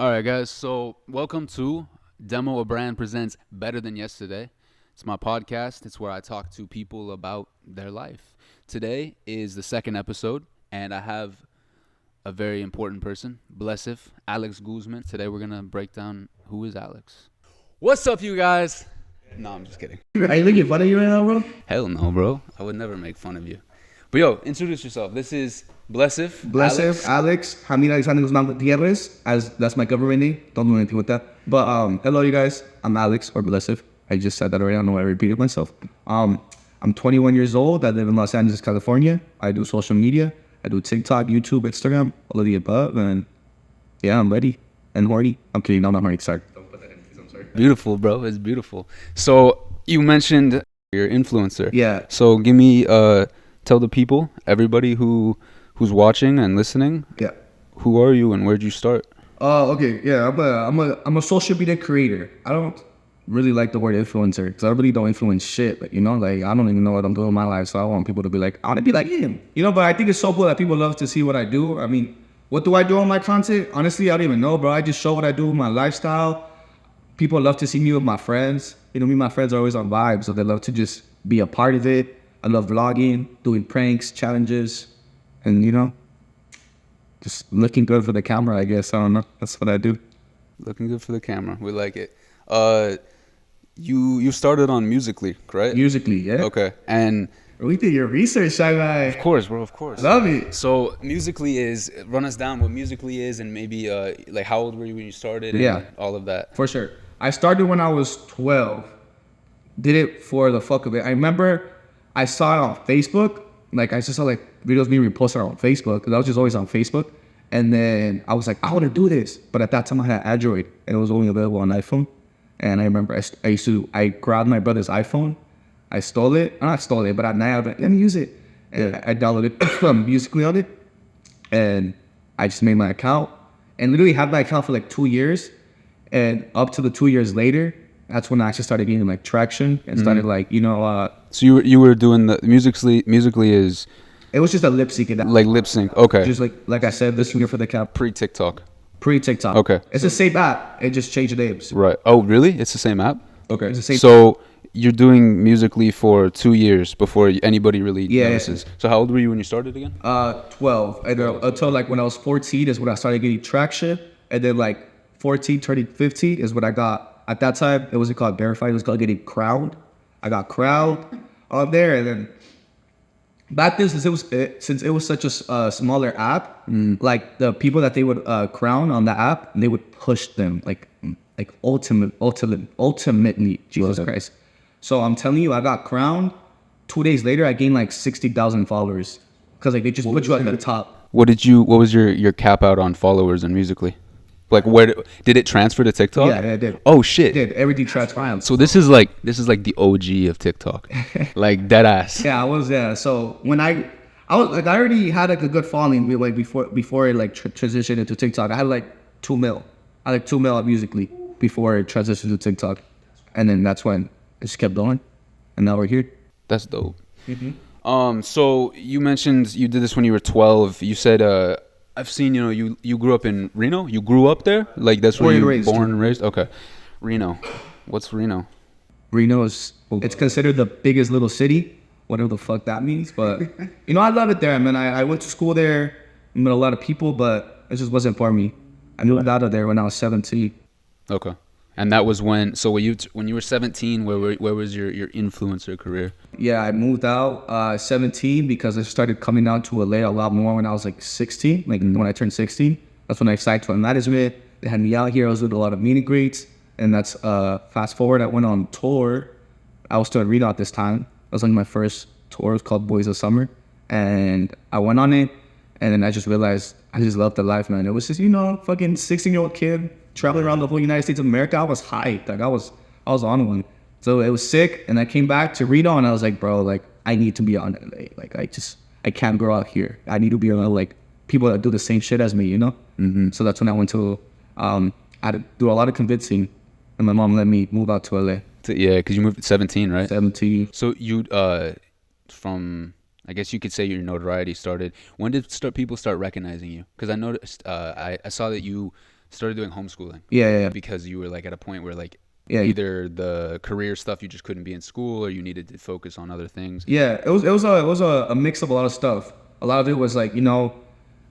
All right, guys. So, welcome to Demo a Brand Presents Better Than Yesterday. It's my podcast. It's where I talk to people about their life. Today is the second episode, and I have a very important person, Blesiv, Alex Guzman. Today, we're going to break down who is Alex. What's up, you guys? No, I'm just kidding. Are you making fun of you right now, bro? Hell no, bro. I would never make fun of you. But yo, introduce yourself. This is Blesiv. Blesiv, Alex, Hamid Alexander Guzman Gutierrez, as that's my government name. Don't do anything with that. But hello, you guys. I'm Alex or Blesiv. I just said that already. I don't know why I repeated myself. I'm 21 years old. I live in Los Angeles, California. I do social media. I do TikTok, YouTube, Instagram, all of the above. And yeah, I'm ready and horny. I'm kidding. No, I'm not horny. Sorry. Don't put that in, please. I'm sorry. Beautiful, bro. It's beautiful. So you mentioned you're an influencer. Yeah. So give me, tell the people, everybody who's watching and listening. Yeah. Who are you and where'd you start? Oh, okay. Yeah, I'm a social media creator. I don't really like the word influencer because I really don't influence shit. But, I don't even know what I'm doing in my life. So I want people to be like, I want to be like him. But I think it's so cool that people love to see what I do. I mean, what do I do on my content? Honestly, I don't even know, bro. I just show what I do with my lifestyle. People love to see me with my friends. Me and my friends are always on vibes, so they love to just be a part of it. I love vlogging, doing pranks, challenges, and, just looking good for the camera, I guess. I don't know. That's what I do. Looking good for the camera. We like it. You started on Musical.ly, correct? Musical.ly, yeah. Okay. And we did your research, Shy Guy. of course, bro, of course. Love it. So Musical.ly is, run us down what Musical.ly is and maybe like how old were you when you started and Yeah. all of that. For sure. I started when I was 12. Did it for the fuck of it. I remember I saw it on Facebook. Like, I just saw, videos being reposted on Facebook because I was just always on Facebook. And then I was like, I want to do this. But at that time, I had Android, and it was only available on iPhone. And I remember I grabbed my brother's iPhone. I stole it. Not stole it, but at night, I was like, let me use it. And I downloaded from Musical.ly on it. And I just made my account. And literally had my account for 2 years. And up to the 2 years later, that's when I actually started getting traction and started So you were doing the Musical.ly is it was just a lip sync. like lip sync. Okay. Just like I said, this year for the cap Pre-TikTok. pre-TikTok. Okay. It's the same app. It just changed the names. Right. Oh, really? It's the same app? Okay. It's the same. So you're doing Musical.ly for 2 years before anybody really notices. Yeah. So how old were you when you started again? 12. And until when I was 14 is when I started getting traction. And then 14, turning 15 is when I got. At that time, it wasn't called verified. It was called getting crowned. I got crowned on there, and then back then, since it was such a smaller app, the people that they would crown on the app, they would push them ultimately, Jesus Christ. So I'm telling you, I got crowned. 2 days later, I gained 60,000 followers because they just put you at the top. What was your cap out on followers on Musical.ly? Where did it transfer to TikTok? Yeah, it did. Oh shit! It did everything transcribed. So this is like the OG of TikTok, like dead ass. Yeah, I was. Yeah, so when I was I already had a good following before it transitioned into TikTok. I had 2 mil. I had 2 mil at Musical.ly before it transitioned to TikTok, and then that's when it just kept going, and now we're here. That's dope. Mm-hmm. So you mentioned you did this when you were 12. You said I've seen, you grew up in Reno? You grew up there? That's where you were born and raised? Okay. Reno. What's Reno? Reno it's considered the biggest little city, whatever the fuck that means. But, I love it there, man. I went to school there, met a lot of people, but it just wasn't for me. I moved out of there when I was 17. Okay. And that was when you were 17, where was your influencer career? Yeah, I moved out 17 because I started coming down to LA a lot more when I was 16, when I turned 16. That's when I signed to a management. They had me out here. I was doing a lot of meet and greets. And that's fast forward. I went on tour. I was still in Reno at this time. I was on my first tour. It was called Boys of Summer. And I went on it. And then I just realized I just loved the life, man. It was just, fucking 16-year-old kid traveling around the whole United States of America. I was hyped. I was on one. So it was sick. And I came back to Reno and I was like, bro, I need to be on LA. I can't grow out here. I need to be around people that do the same shit as me, Mm-hmm. So that's when I went to, I had to do a lot of convincing. And my mom let me move out to LA. Yeah, because you moved at 17, right? 17. So you, from, I guess you could say your notoriety started. When did people start recognizing you? Because I noticed, I saw that you started doing homeschooling. Yeah. Because you were like at a point where like Yeah. either the career stuff you just couldn't be in school, or you needed to focus on other things. Yeah, it was a mix of a lot of stuff. A lot of it was like,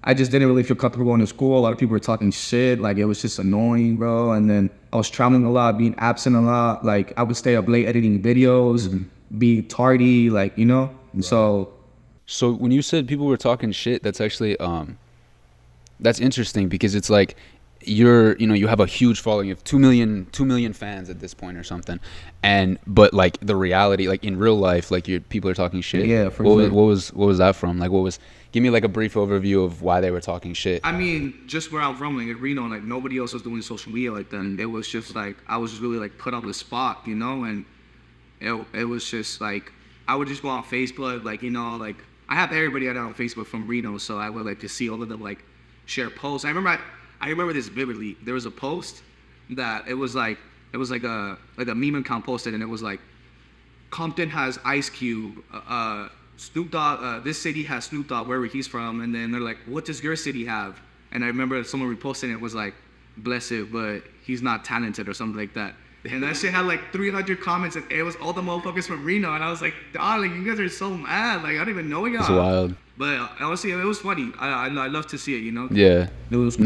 I just didn't really feel comfortable going to school. A lot of people were talking shit. Like, it was just annoying, bro. And then I was traveling a lot, being absent a lot. Like, I would stay up late editing videos, be tardy, like, Right. So when you said people were talking shit, that's actually that's interesting, because it's like you have a huge following. You have 2 million fans at this point or something, but like the reality, like in real life, like people are talking shit. Yeah, for what sure. What was that from? Like, give me like a brief overview of why they were talking shit. I mean, just where I'm from, like in Reno, like nobody else was doing social media like that. And it was just like, I was just really like put on the spot, and it was just like, I would just go on Facebook, like, like I have everybody I know on Facebook from Reno, so I would like to see all of them like share posts. I remember this vividly. There was a post that it was like a meme account posted, and it was like, Compton has Ice Cube, Snoop Dogg, this city has Snoop Dogg wherever he's from, and then they're like, what does your city have? And I remember someone reposting it was like, Blesiv, but he's not talented or something like that. And that shit had like 300 comments, and it was all the motherfuckers from Reno, and I was like, dog, like, you guys are so mad, like, I don't even know y'all. It's wild. But honestly, it was funny. I love to see it, Yeah. It was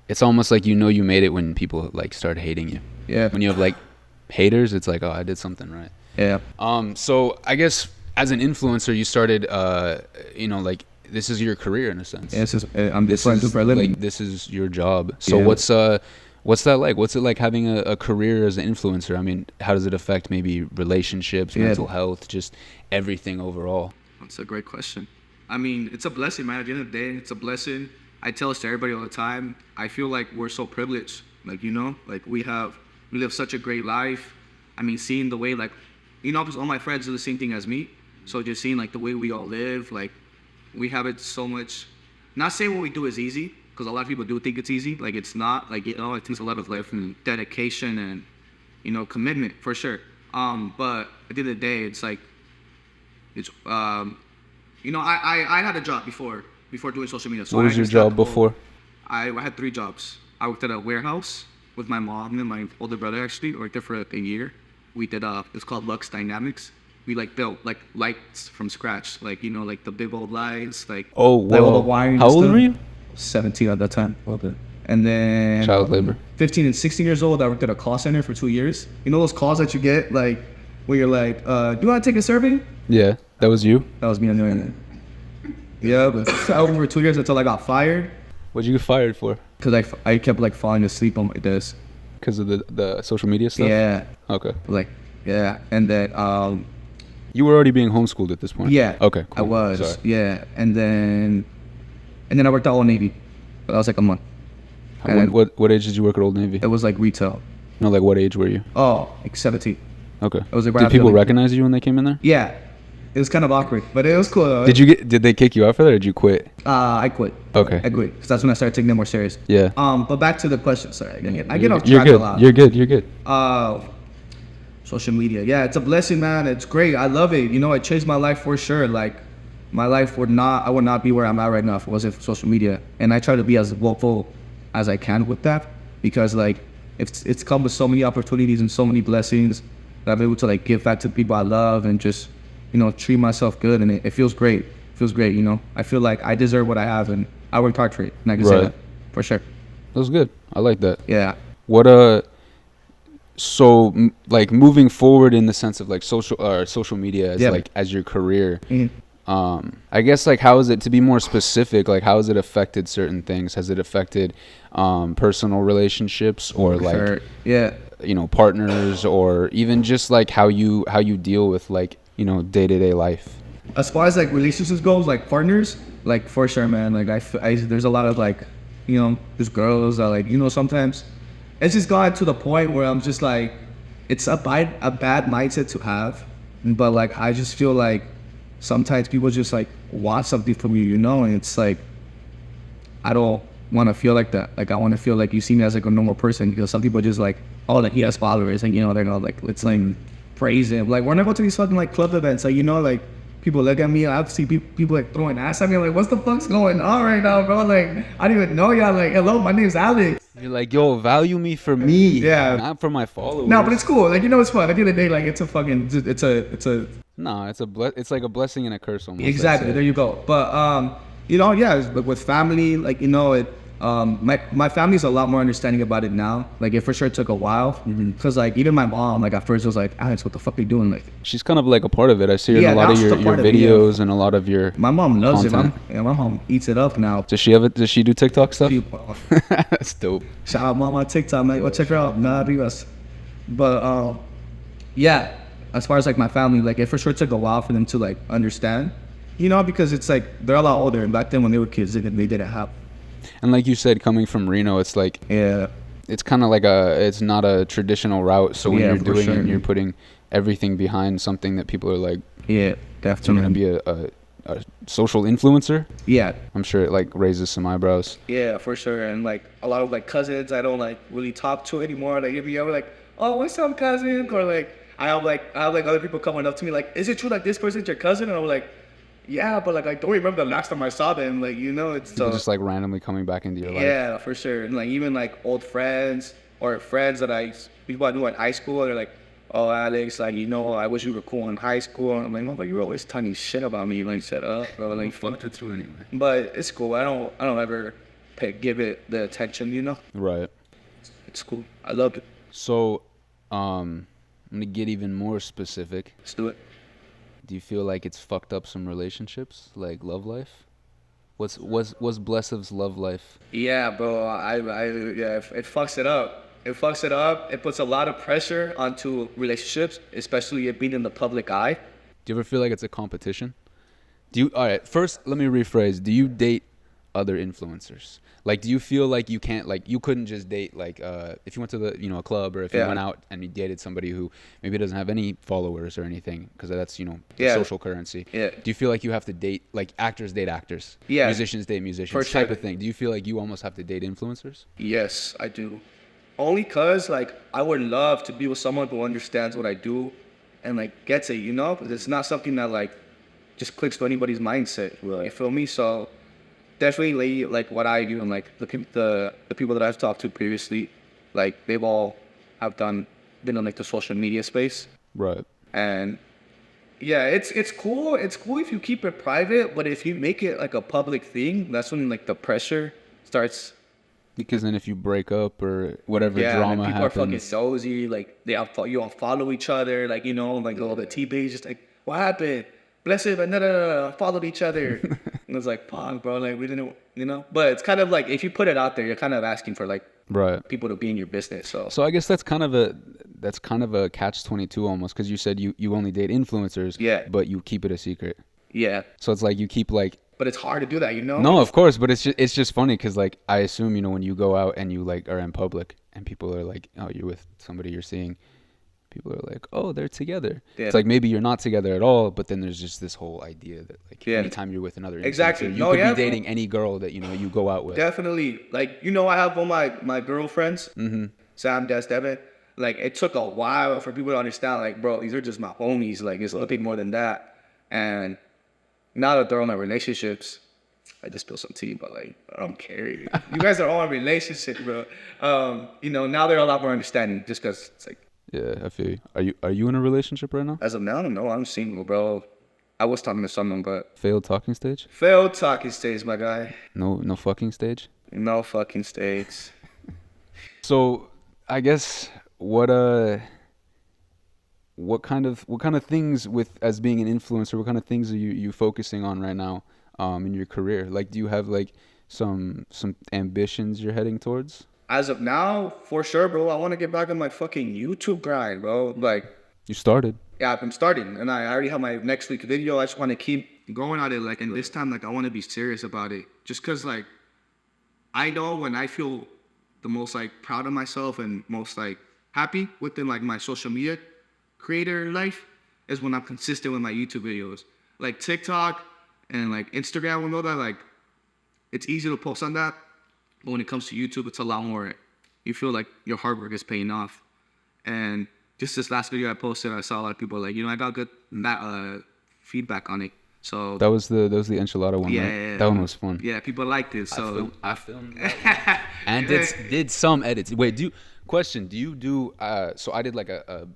it's almost like you made it when people like start hating you. Yeah. When you have like haters, it's like, oh, I did something right. Yeah. So I guess as an influencer, you started, like, this is your career in a sense. Yeah, I'm just trying to do for a living. Like, this is your job. So Yeah. what's that like? What's it like having a career as an influencer? I mean, how does it affect maybe relationships, mental health, just everything overall? That's a great question. I mean, it's a blessing, man. At the end of the day, it's a blessing. I tell this to everybody all the time. I feel like we're so privileged. Like, like we live such a great life. I mean, seeing the way, like, because all my friends do the same thing as me. So just seeing like the way we all live, like we have it so much. Not saying what we do is easy, because a lot of people do think it's easy. Like, it's not. Like, it takes a lot of life and dedication and commitment for sure. But at the end of the day, it's like, I had a job before doing social media. So what was your job before? I had 3 jobs. I worked at a warehouse with my mom and my older brother, actually. I worked there for a year. We did it's called Lux Dynamics. We like built like lights from scratch, like like the big old lights, like oh like all the wiring. How old were you? 17 at that time. Okay. And then child labor. 15 and 16 years old, I worked at a call center for 2 years. You know those calls that you get, like where you're like, do you want to take a survey? Yeah, that was you. That was me doing it. Yeah, but I worked for 2 years until I got fired. What'd you get fired for? Because I kept like falling asleep on my desk. Because of the social media stuff? Yeah. Okay. Like, yeah, and then you were already being homeschooled at this point? Yeah. Okay, cool. I was. Sorry. Yeah, and then I worked at Old Navy. But that was like a month. What age did you work at Old Navy? It was like retail. No, like what age were you? Oh, like 17. Okay. It was like right did after, people like, recognize you when they came in there? Yeah. It was kind of awkward, but it was cool though. Did they kick you out for that, or did you quit? I quit. Okay. I quit because that's when I started taking it more serious. Yeah. But back to the question. Sorry, I get off track a lot. You're good. Social media. Yeah, it's a blessing, man. It's great. I love it. It changed my life for sure. Like, my life would not be where I'm at right now if it wasn't for social media. And I try to be as vocal as I can with that, because like it's come with so many opportunities and so many blessings that I'm able to like give back to the people I love and just treat myself good, and it feels great. It feels great. I feel like I deserve what I have, and I worked hard for it, and I can say that for sure. That was good. I like that. Yeah. What so like moving forward in the sense of like social media as like as your career. Mm-hmm. I guess like how is it, to be more specific, like how has it affected certain things? Has it affected personal relationships or like partners, or even just like how you deal with like day-to-day life? As far as like relationships goes, like partners, like for sure, man. Like I there's a lot of like just girls that like sometimes it's just gotten to the point where I'm just like, it's a bad mindset to have, but like I just feel like sometimes people just like want something from you, and it's like I don't want to feel like that. Like I want to feel like you see me as like a normal person, because some people just like, oh, like he has followers, and they're gonna like, let's like praise him. Like we're not going to these fucking like club events, like like people look at me. I see people like throwing ass at me. I'm like, what's the fuck's going on right now, bro? Like, I didn't even know y'all. Like, hello, my name's Alex. You're like, yo, value me for me, Yeah. not for my followers. No, but it's cool. Like, it's fun. At the end of the day, like, it's like a blessing and a curse almost. exactly. There you go. But but with family, like, my family's a lot more understanding about it now. Like, it for sure took a while, because like even my mom, like at first was like, Alex, what the fuck are you doing? Like, she's kind of like a part of it. I see her in a lot of your videos and a lot of your. My mom loves content. it. My mom eats it up now. Does she do TikTok stuff? That's dope. Shout out mom on TikTok, man. Go check her out. Nah, Rivas. But yeah, as far as like my family, like it for sure took a while for them to like understand, because it's like they're a lot older, and back then when they were kids, they didn't have. And like you said, coming from Reno, it's like, yeah, it's kind of like it's not a traditional route. So when you're doing it, you're putting everything behind something that people are like, yeah, definitely. You're gonna be a social influencer. Yeah, I'm sure it like raises some eyebrows. Yeah, for sure. And like a lot of like cousins, I don't like really talk to anymore. Like if you ever like, oh, what's up, cousin? Or like I have like other people coming up to me like, is it true like this person's your cousin? And I'm like, yeah, but like I don't remember the last time I saw them. Like, it's people just like randomly coming back into your life. Yeah, for sure. And like even like old friends or friends that people I knew in high school, they're like, oh, Alex, like, I wish you were cool in high school. And I'm like, oh, you were always talking shit about me. Like, shut up, bro. Like, fucked it through anyway. But it's cool. I don't ever give it the attention, Right. It's cool. I love it. So, I'm gonna get even more specific. Let's do it. Do you feel like it's fucked up some relationships, like love life? What's Blesiv's love life? Yeah, bro. It fucks it up. It fucks it up. It puts a lot of pressure onto relationships, especially it being in the public eye. Do you ever feel like it's a competition? All right, first, let me rephrase. Do you date other influencers? Like, do you feel like you couldn't just date, like, if you went to a club, or if you went out and you dated somebody who maybe doesn't have any followers or anything, because that's, social currency. Yeah. Do you feel like you have to date, like, actors date actors? Yeah. Musicians date musicians. For sure. Type of thing. Do you feel like you almost have to date influencers? Yes, I do. Only because, like, I would love to be with someone who understands what I do and, like, gets it, Because it's not something that, like, just clicks to anybody's mindset. Right. You feel me? So definitely, like, what I do and, like, the people that I've talked to previously, like, they've all been in, like, the social media space. Right. And, yeah, it's cool. It's cool if you keep it private, but if you make it, like, a public thing, that's when, like, the pressure starts. Because then if you break up or whatever drama people happens. Are fucking nosy, like, you unfollow each other, like, like, all the T-Bays, just like, what happened? Blesiv and followed each other. And it's like, fuck, bro, like, we didn't, But it's kind of like, if you put it out there, you're kind of asking for, like, people to be in your business. So I guess that's kind of a catch-22 almost, because you said you only date influencers, but you keep it a secret. Yeah. So it's like you keep, like. But it's hard to do that, No, of course, but it's just funny because, like, I assume, when you go out and you, like, are in public and people are like, oh, you're with somebody you're seeing, people are like, oh, they're together. Yeah. It's like maybe you're not together at all, but then there's just this whole idea that, like, anytime you're with another influencer, you could be dating any girl that, you go out with. Definitely. Like, I have all my girlfriends, Sam, Des, Devin. Like, it took a while for people to understand, like, bro, these are just my homies. Like, it's a little bit more than that. And now that they're in their relationships, I just spilled some tea, but, like, I don't care. You guys are all in a relationship, bro. Now they're a lot more understanding just because it's like. Yeah, I feel you. Are you in a relationship right now? As of now, no, I'm single, bro. I was talking to someone, but. Failed talking stage? Failed talking stage, my guy. No fucking stage? No fucking stage. So, I guess what kind of things as being an influencer, what kind of things are you focusing on right now in your career? Like, do you have, like, some ambitions you're heading towards? As of now, for sure, bro, I want to get back on my fucking YouTube grind, bro. Like, you started. Yeah, I'm starting, and I already have my next week video. I just want to keep going at it, like, and this time, like, I want to be serious about it. Just because, like, I know when I feel the most, like, proud of myself and most, like, happy within, like, my social media creator life is when I'm consistent with my YouTube videos. Like, TikTok and, like, Instagram, we know that, like, it's easy to post on that. But when it comes to YouTube, it's a lot more, you feel like your hard work is paying off. And just this last video I posted, I saw a lot of people like, I got good feedback on it. So that was the enchilada one, yeah, right? yeah, That one was fun. Yeah, people liked it. So I filmed that and did some edits. Wait, do you do so I did like a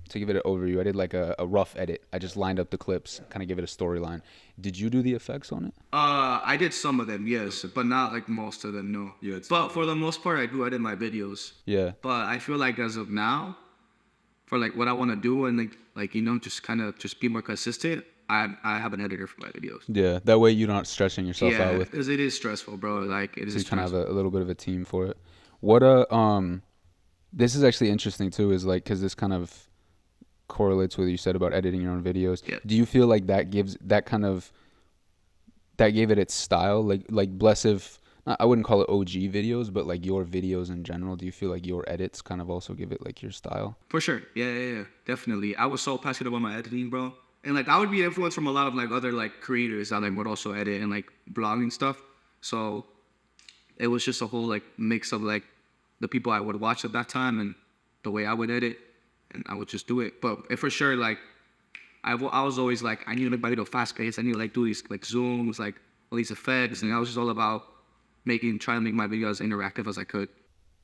to give it an overview, I did like a rough edit. I just lined up the clips, kind of give it a storyline. Did you do the effects on it? I did some of them, yes, but not like most of them, no. Yeah, but for the most part, I do edit my videos. Yeah. But I feel like as of now, for like what I want to do and like you know, just kind of just be more consistent, I have an editor for my videos. Yeah, that way you're not stressing yourself out with. Yeah, because it is stressful, bro. Like it is. So you kind of have a little bit of a team for it. What this is actually interesting too, is like because this kind of correlates with what you said about editing your own videos. Yeah. Do you feel like that gives that gave it its style? Like Blesiv, I wouldn't call it OG videos, but like your videos in general, do you feel like your edits kind of also give it like your style? For sure. Yeah. Definitely. I was so passionate about my editing, bro. And like I would be influenced from a lot of like other like creators that like would also edit and like blogging stuff. So it was just a whole like mix of like the people I would watch at that time and the way I would edit, and I would just do it. But for sure, like I was always like, I need to make my video fast paced. I need to like do these like zooms, like all these effects, and I was just all about trying to make my video as interactive as I could.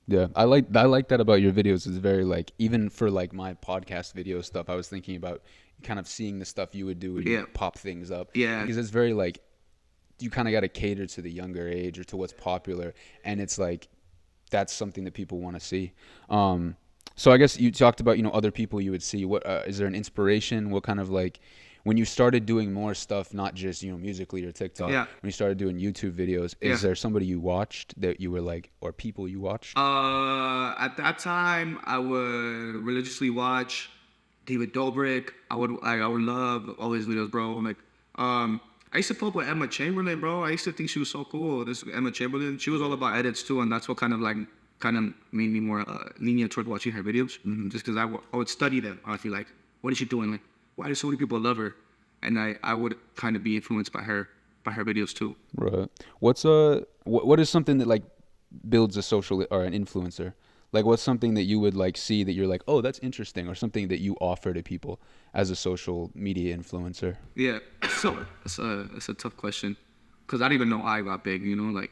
Yeah, I like that about your videos. It's very like, even for like my podcast video stuff, I was thinking about kind of seeing the stuff you would do and you pop things up. Yeah, because it's very like, you kind of got to cater to the younger age or to what's popular, and it's like that's something that people want to see. So I guess you talked about, other people you would see. What is there an inspiration? What kind of like, when you started doing more stuff, not just musically or TikTok, when you started doing YouTube videos, is there somebody you watched that you were like, or people you watched? At that time, I would religiously watch David Dobrik. I would love all his videos, bro. Like, I used to fuck with Emma Chamberlain, bro. I used to think she was so cool. This Emma Chamberlain, she was all about edits too, and that's what kind of made me more lenient toward watching her videos. Just because I would study them. I would be like, what is she doing? Like, why do so many people love her? And I would kind of be influenced by her videos too. Right. What is something that like builds a social or an influencer? Like, what's something that you would like see that you're like, oh, that's interesting, or something that you offer to people as a social media influencer? Yeah. So it's a tough question, because I didn't even know I got big. Like.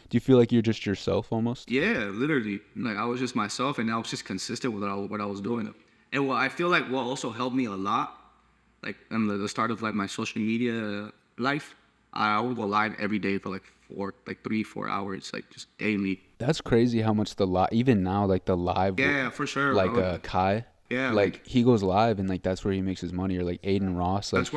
Do you feel like you're just yourself almost? Yeah, literally. Like I was just myself, and I was just consistent with what I was doing. And what I feel like what also helped me a lot, like in the start of like my social media life, I would go live every day for like 3-4 hours, like just daily. That's crazy how much even now, like the live. Yeah, for sure. Like Kai. Yeah. Like he goes live and like that's where he makes his money, or like Aiden Ross. Like,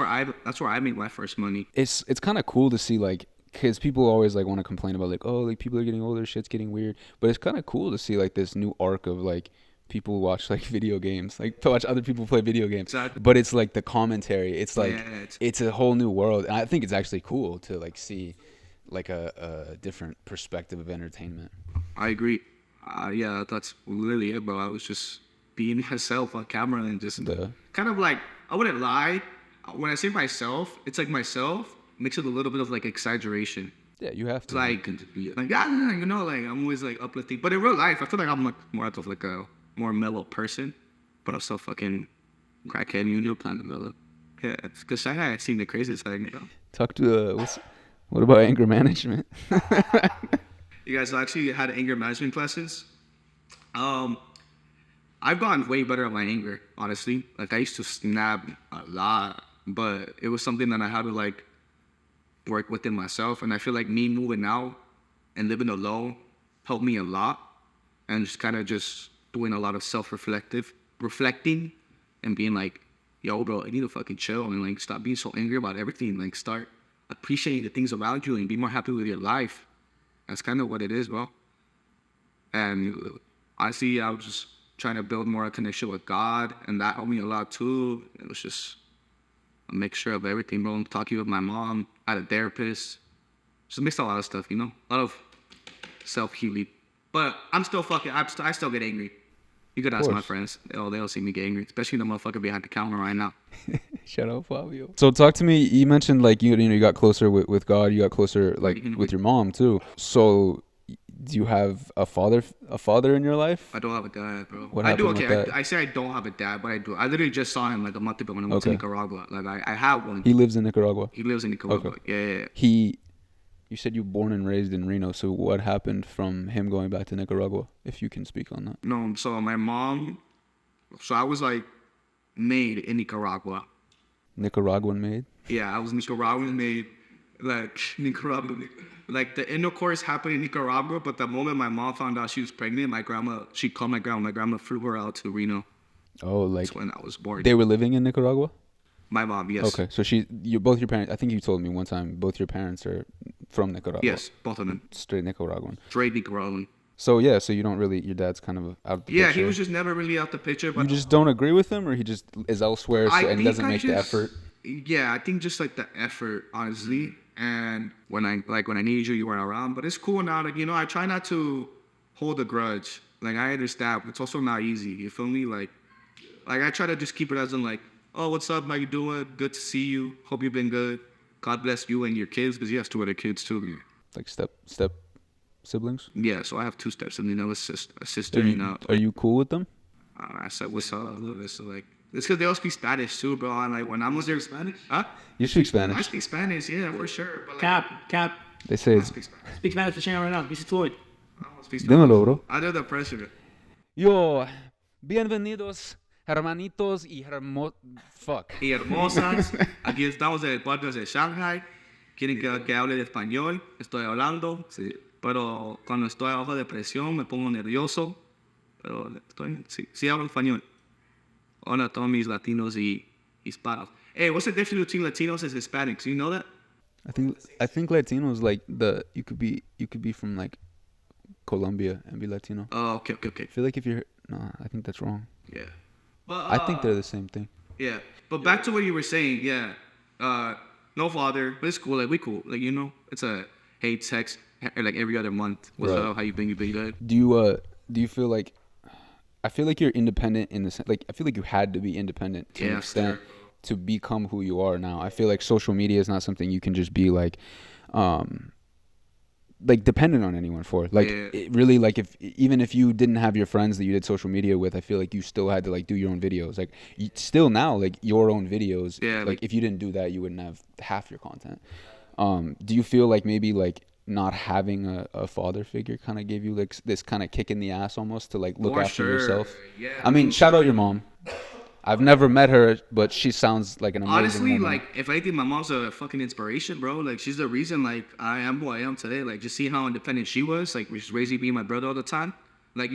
that's where I made my first money. It's kind of cool to see, like, because people always like want to complain about like, oh, like people are getting older, shit's getting weird. But it's kind of cool to see like this new arc of like people watch like video games, like to watch other people play video games. Exactly. But it's like the commentary. It's like it's a whole new world, and I think it's actually cool to like see like a different perspective of entertainment. I agree. Yeah, that's literally it, bro. I was just being myself on camera and just kind of like, I wouldn't lie. When I say myself, it's like myself mixed with a little bit of like exaggeration. Yeah, you have to. Like like I'm always like uplifting. But in real life, I feel like I'm like more of like a more mellow person. But I'm so fucking crackhead, kind of mellow. Yeah, because I seen the craziest thing. Talk to what about anger management? You guys actually had anger management classes. I've gotten way better at my anger, honestly. Like I used to snap a lot, but it was something that I had to like work within myself. And I feel like me moving out and living alone helped me a lot, and just kind of just doing a lot of reflecting and being like, yo, bro, I need to fucking chill and like stop being so angry about everything. Like start appreciating the things around you and be more happy with your life. That's kind of what it is, bro. And honestly, I was just trying to build more a connection with God, and that helped me a lot too. It was just a mixture of everything, bro. Talking with my mom, I had a therapist. Just mixed a lot of stuff, a lot of self-healing. But I'm still I still get angry. You could ask my friends. They'll see me get angry, especially the motherfucker behind the counter right now. Shout out Fabio. So talk to me. You mentioned like you got closer with God. You got closer like with your mom too. So Do you have a father in your life? I don't have a dad, bro. What I do. happened with Okay, that? I say I don't have a dad, but I do. I literally just saw him like a month ago when I went to Okay. Nicaragua. Like I have one. He lives in Nicaragua. He lives in Nicaragua. Okay. Yeah. You said you were born and raised in Reno. So what happened from him going back to Nicaragua? If you can speak on that. No, so my mom. So I was like made in Nicaragua. Nicaraguan made. Yeah, I was Nicaraguan made. Like Nicaragua, like the intercourse happened in Nicaragua, but the moment my mom found out she was pregnant, she called my grandma. My grandma flew her out to Reno. Oh, like That's when I was born. they were living in Nicaragua? My mom, yes. Okay, so both your parents, I think you told me one time, both your parents are from Nicaragua. Yes, both of them. Straight Nicaraguan. Straight Nicaraguan. So yeah, so you don't really, your dad's kind of out the picture. Yeah, he was just never really out the picture. But you just don't agree with him, or he just is elsewhere and doesn't make the effort? Yeah, I think just like the effort, honestly. And when I need you, you weren't around. But it's cool now. Like, I try not to hold a grudge. Like, I understand, but it's also not easy. You feel me? Like I try to just keep it as in like, oh, what's up? How you doing? Good to see you. Hope you've been good. God bless you and your kids, because he has 2 other kids too. Like step siblings? Yeah, so I have 2 steps, and a sister. Are you cool with them? I said, what's up? A little bit. So like, it's because they all speak Spanish too, bro. And like when I was there, Spanish? Huh? You speak Spanish? I speak Spanish, yeah, for sure. But like, Cap. They say I speak Spanish. Speak Spanish to Sharon right now. Mr. Floyd. I don't speak Spanish. Dímelo, bro. Under the pressure. Yo, bienvenidos, hermanitos y fuck. Y hermosas, aquí estamos en el podcast de Shanghai. Quieren que hable de español, estoy hablando. Sí. Pero cuando estoy bajo de presión me pongo nervioso. Pero sí hablo español. Hola a todos mis latinos y hispanos. Hey, what's the difference between Latinos and Hispanics? You know that? I think Latinos like you could be from like Colombia and be Latino. Oh, okay. I feel like I think that's wrong. Yeah. But I think they're the same thing. Yeah. But back to what you were saying, yeah. No father, but it's cool. Like, we cool. Like, it's a hey text like every other month. What's up? How you been? You been good? Do you feel like? I feel like you're independent in the sense, like I feel like you had to be independent to an extent to become who you are now. I feel like social media is not something you can just be like dependent on anyone for. Like it really, like even if you didn't have your friends that you did social media with, I feel like you still had to like do your own videos. Like still now, like your own videos. Yeah. Like if you didn't do that, you wouldn't have half your content. Do you feel like maybe like not having a father figure kind of gave you like this kind of kick in the ass almost to like look after yourself? Yeah. I mean, shout out your mom. I've never met her, but she sounds like an amazing Honestly, woman. like, if anything, my mom's a fucking inspiration, bro. Like, she's the reason, like, I am who I am today. Like, just seeing how independent she was, like, she's raising me and my brother all the time. Like,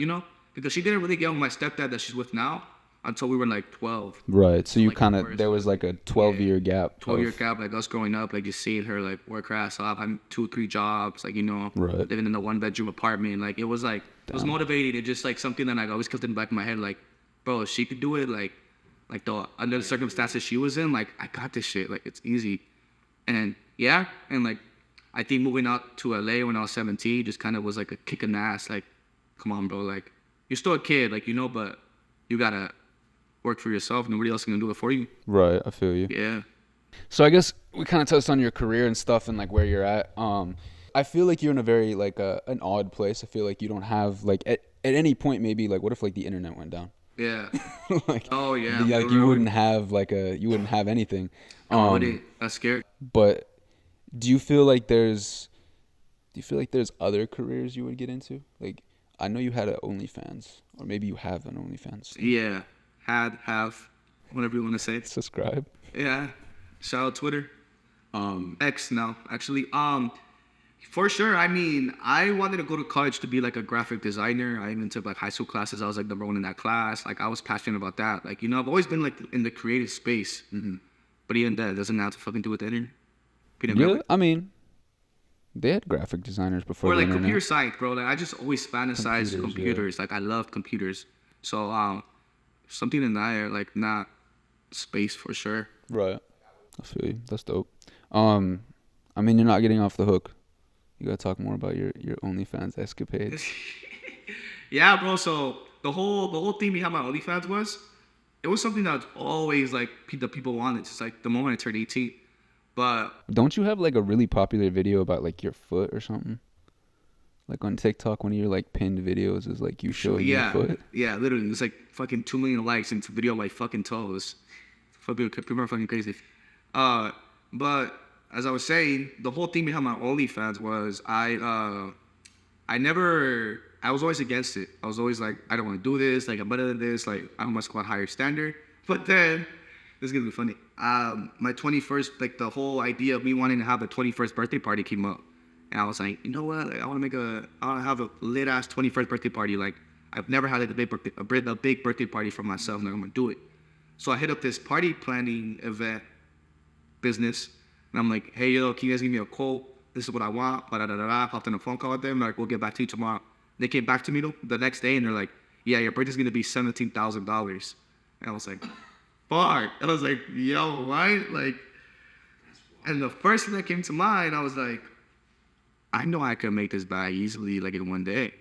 because she didn't really get with my stepdad that she's with now until we were, like, 12. Right, so you like, kind of, there was like a 12-year gap. 12-year gap, like, us growing up, like, just seeing her, like, work her ass off, having 2-3 jobs, like, Right. living in a 1-bedroom apartment. Like, it was, like, it was motivating. It just, like, something that I always kept in the back of my head, like, bro, if she could do it, like under the circumstances she was in, like, I got this shit. Like, it's easy. And, yeah, and, like, I think moving out to LA when I was 17 just kind of was, like, a kick in the ass. Like, come on, bro. Like, you're still a kid, like, but you got to work for yourself. Nobody else can do it for you. Right, I feel you. Yeah. So I guess we kind of touched on your career and stuff and, like, where you're at. I feel like you're in a very, like, an odd place. I feel like you don't have, like, at any point maybe, like, what if, like, the internet went down? Yeah. Like, oh, yeah. Like, you wouldn't have, like, you wouldn't have anything. That's scary. But do you feel like there's other careers you would get into? Like, I know you had an OnlyFans, or maybe you have an OnlyFans. Yeah. Have, whatever you want to say. Subscribe. Yeah. Shout out Twitter. X now, actually. For sure. I mean, I wanted to go to college to be like a graphic designer. I even took like high school classes. I was like number 1 in that class. Like, I was passionate about that. Like, I've always been like in the creative space. Mm-hmm. But even that doesn't have to fucking do with the internet. Yeah, I mean, they had graphic designers before. Or like the computer science, bro. Like, I just always fantasized computers. Yeah. Like, I loved computers. So something in that area, like, not space for sure. Right. I feel you. That's dope. I mean, you're not getting off the hook. You gotta talk more about your OnlyFans escapades. Yeah, bro. So the whole thing behind my OnlyFans was something that always like the people wanted. Just like the moment I turned 18. But don't you have like a really popular video about like your foot or something? Like on TikTok, one of your like pinned videos is like you showing your foot. Yeah, literally. It's like fucking 2 million likes into video of my fucking toes. People are fucking crazy. But as I was saying, the whole thing behind my OnlyFans was I was always against it. I was always like, I don't want to do this. Like, I'm better than this. Like, I must go a higher standard. But then, this is gonna be funny. My 21st, like the whole idea of me wanting to have a 21st birthday party came up. And I was like, you know what? Like, I want to have a lit ass 21st birthday party. Like, I've never had like a big birthday party for myself. Like, I'm gonna do it. So I hit up this party planning event business, and I'm like, hey, yo, can you guys give me a quote? This is what I want. Hopped on a phone call with them. Like, we'll get back to you tomorrow. They came back to me the next day, and they're like, yeah, your birthday's gonna be $17,000. And I was like, fuck. And I was like, yo, what? Like, and the first thing that came to mind, I was like, I know I could make this bag easily, like in one day.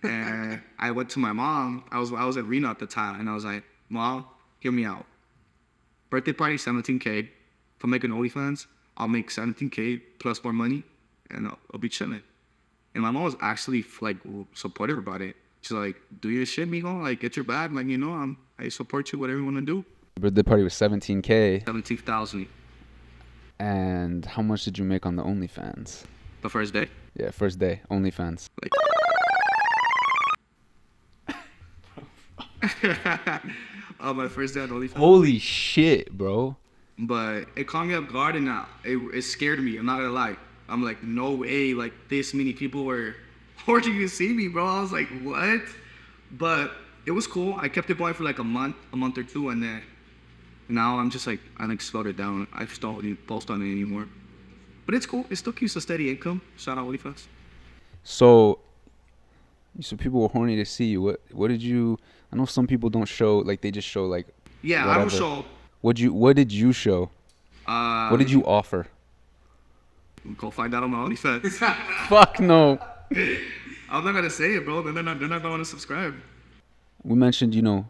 And I went to my mom. I was at Reno at the time, and I was like, Mom, hear me out. Birthday party, $17K. If I make an OnlyFans, I'll make $17K plus more money, and I'll be chilling. And my mom was actually like supportive about it. She's like, do your shit, mijo. Like, get your bag. Like, you know, I support you, whatever you want to do. Birthday party was $17K. 17,000. And how much did you make on the OnlyFans? The first day? Yeah, first day, OnlyFans. Like, my first day on OnlyFans. Holy shit, bro. But it caught me off guard, and it scared me. I'm not gonna lie. I'm like, no way, like this many people were watching to see me, bro. I was like, what? But it was cool. I kept it going for like a month or two, and then now I'm just like, I like slowed it down. I just don't really post on it anymore. But it's cool. It still keeps a steady income. Shout out OnlyFans. So people were horny to see you. What did you? I know some people don't show, like they just show like. Yeah, whatever. I don't show. What did you show? What did you offer? Go find out on my OnlyFans. Fuck no. I'm not gonna say it, bro. Then they're not gonna want to subscribe. We mentioned, you know,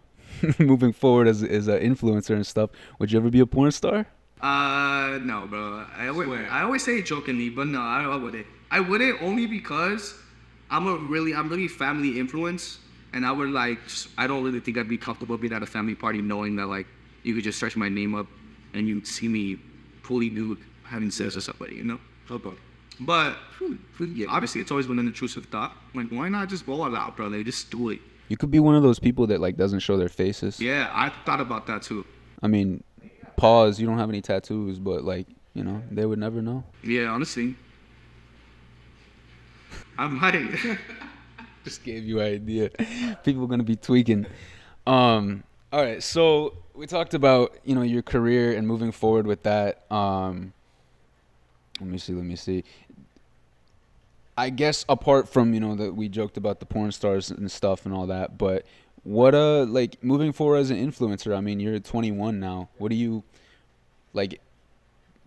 moving forward as an influencer and stuff. Would you ever be a porn star? No, bro. I always say it jokingly, but no, I wouldn't. I wouldn't only because I'm really family influenced, and I don't really think I'd be comfortable being at a family party knowing that like you could just search my name up and you see me fully nude having sex with somebody, you know? But yeah, obviously it's always been an intrusive thought. Like, why not just go all out, bro? Like, just do it. You could be one of those people that like doesn't show their faces. Yeah, I thought about that too. I mean, pause. You don't have any tattoos, but like, you know, they would never know. Yeah, honestly, I might. Just gave you an idea. People are gonna be tweaking. All right, so we talked about, you know, your career and moving forward with that. Let me see. I guess apart from, you know, that we joked about the porn stars and stuff and all that, but what like moving forward as an influencer, I mean, you're 21 now. What do you like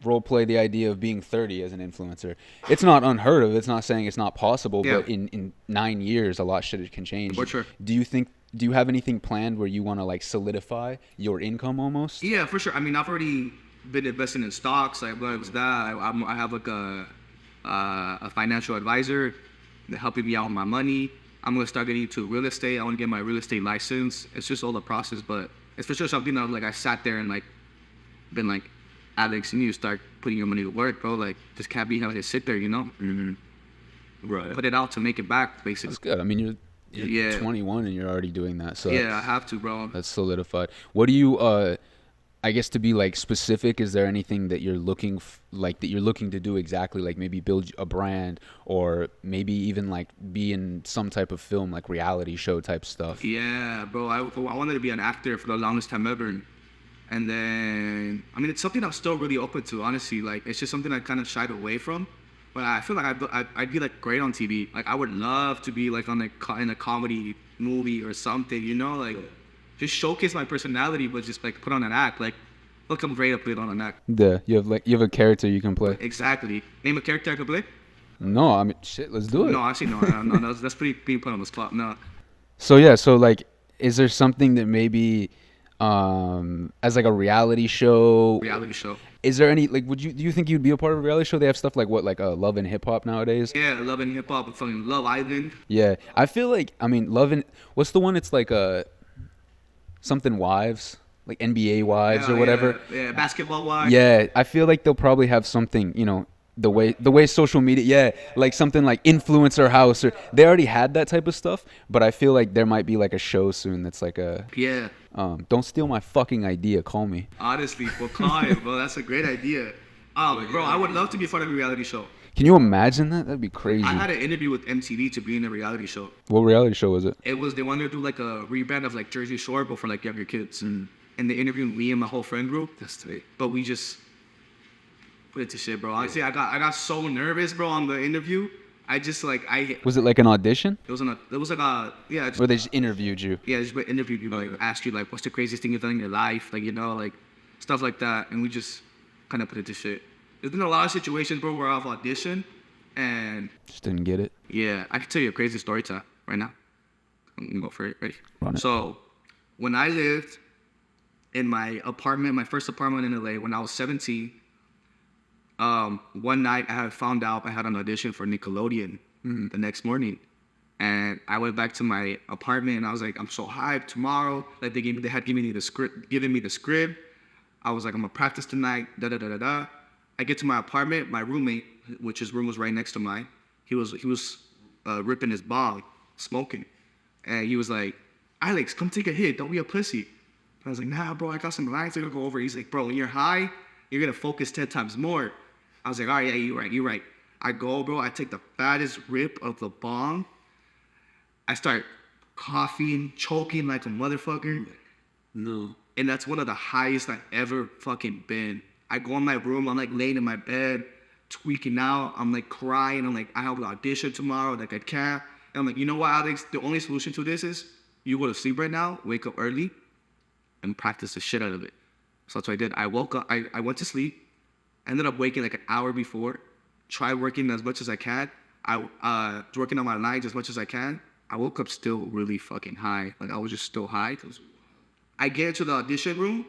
role play the idea of being 30 as an influencer? It's not unheard of. It's not saying it's not possible, yeah. But in 9 years, a lot shit can change. For sure. Do you have anything planned where you want to like solidify your income almost? Yeah, for sure. I mean, I've already been investing in stocks. Like, what was that? I have like a financial advisor helping me out with my money. I'm gonna start getting into real estate. I want to get my real estate license. It's just all the process, but it's for sure something that like I sat there and like been like, Alex, you need to start putting your money to work, bro. Like, just can't be having to sit there, you know? Mm-hmm. Right. Put it out to make it back, basically. That's good. I mean, you're yeah. 21 and you're already doing that. So yeah, I have to, bro. That's solidified. What do you? I guess to be like specific, is there anything that you're looking to do exactly? Like maybe build a brand, or maybe even like be in some type of film, like reality show type stuff. Yeah, bro. I wanted to be an actor for the longest time ever. And then, I mean, it's something I'm still really open to, honestly. Like, it's just something I kind of shied away from. But I feel like I'd be, like, great on TV. Like, I would love to be, like, in a comedy movie or something, you know? Like, just showcase my personality, but just, like, put on an act. Like, look, I'm great at putting on an act. Yeah, you have a character you can play. Exactly. Name a character I could play? No, I mean, shit, let's do it. No, actually, no. That's pretty being put on the spot. No. So, yeah, like, is there something that maybe as like a reality show. Reality show. Is there any like? Do you think you'd be a part of a reality show? They have stuff like what, like Love and Hip Hop nowadays. Yeah, Love and Hip Hop, fucking Love Island. Yeah, I feel like Love and what's the one? It's like something Wives, like NBA Wives or whatever. Yeah, Basketball Wives. Yeah, I feel like they'll probably have something, the way social media, like something like Influencer House, or they already had that type of stuff, but I feel like there might be like a show soon that's like Yeah. Don't steal my fucking idea, call me. Honestly, well, Kyle, bro, that's a great idea. Bro, I would love to be part of a reality show. Can you imagine that? That'd be crazy. I had an interview with MTV to be in a reality show. What reality show was it? They wanted to do like a rebrand of like Jersey Shore, but for like younger kids. And they interviewed me and my whole friend group. That's great. But we just put it to shit, bro. Honestly, I got so nervous, bro, on the interview. Was it like an audition? It was like a yeah. Or they just interviewed you? Yeah, just interviewed you, like asked you like what's the craziest thing you've done in your life, like like stuff like that, and we just kind of put it to shit. There's been a lot of situations, bro, where I've auditioned and Just didn't get it. Yeah, I can tell you a crazy story time right now. I'm gonna go for it. Ready? Run it. So, when I lived in my first apartment in LA, when I was 17, one night I had found out I had an audition for Nickelodeon the next morning. And I went back to my apartment and I was like, I'm so hyped tomorrow. Like they had given me the script. I was like, I'm gonna practice tonight, da da da da da. I get to my apartment, my roommate, which his room was right next to mine, he was ripping his bong, smoking. And he was like, Alex, come take a hit, don't be a pussy. I was like, nah, bro, I got some lines I gotta go over. He's like, bro, when you're high, you're gonna focus 10 times more. I was like, all right, yeah, you're right. I go, bro, I take the fattest rip of the bong. I start coughing, choking like a motherfucker. No. And that's one of the highest I've ever fucking been. I go in my room, I'm like laying in my bed, tweaking out. I'm like crying. I'm like, I have an audition tomorrow, like I can't. And I'm like, you know what, Alex? The only solution to this is you go to sleep right now, wake up early, and practice the shit out of it. So that's what I did. I woke up, I went to sleep, ended up waking like an hour before, tried working as much as I can. I working on my lines as much as I can. I woke up still really fucking high. Like I was just still high. I get into the audition room.